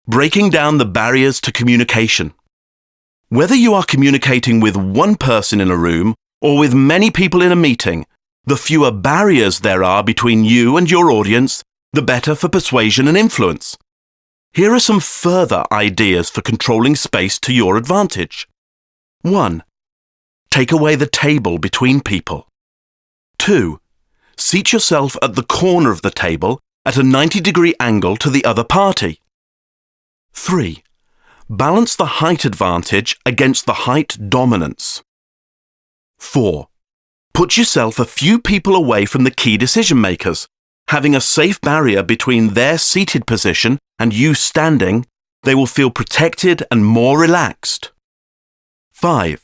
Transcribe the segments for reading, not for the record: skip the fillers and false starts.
breaking down the barriers to communication. Whether you are communicating with one person in a room or with many people in a meeting, the fewer barriers there are between you and your audience, the better for persuasion and influence. Here are some further ideas for controlling space to your advantage. 1. Take away the table between people. 2. Seat yourself at the corner of the table at a 90-degree angle to the other party. 3. Balance the height advantage against the height dominance. 4. Put yourself a few people away from the key decision makers. Having a safe barrier between their seated position and you standing, they will feel protected and more relaxed. 5.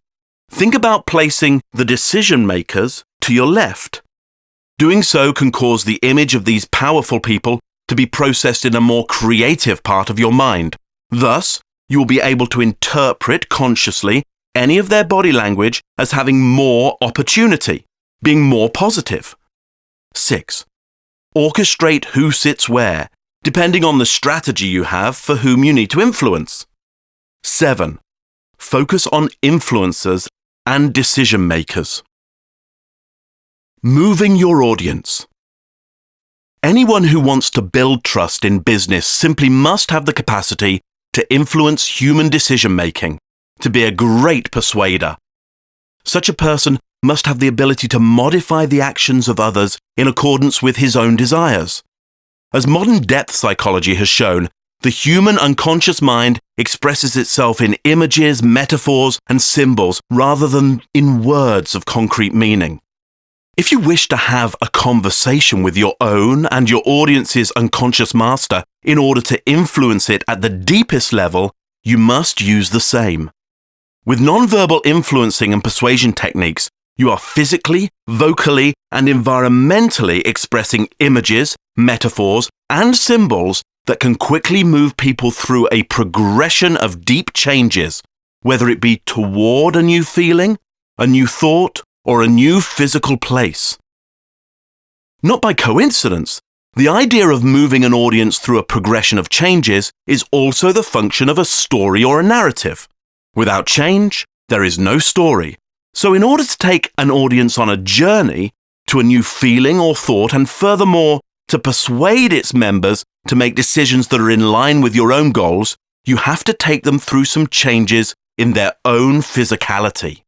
Think about placing the decision makers to your left. Doing so can cause the image of these powerful people to be processed in a more creative part of your mind. Thus, you will be able to interpret consciously any of their body language as having more opportunity, being more positive. 6. Orchestrate who sits where, depending on the strategy you have for whom you need to influence. 7. Focus on influencers and decision makers. Moving your audience. Anyone who wants to build trust in business simply must have the capacity to influence human decision-making, to be a great persuader. Such a person must have the ability to modify the actions of others in accordance with his own desires. As modern depth psychology has shown, the human unconscious mind expresses itself in images, metaphors, and symbols rather than in words of concrete meaning. If you wish to have a conversation with your own and your audience's unconscious master in order to influence it at the deepest level, you must use the same. With nonverbal influencing and persuasion techniques, you are physically, vocally, and environmentally expressing images, metaphors, and symbols that can quickly move people through a progression of deep changes, whether it be toward a new feeling, a new thought, or a new physical place. Not by coincidence, the idea of moving an audience through a progression of changes is also the function of a story or a narrative. Without change, there is no story. So in order to take an audience on a journey to a new feeling or thought, and furthermore, to persuade its members to make decisions that are in line with your own goals, you have to take them through some changes in their own physicality.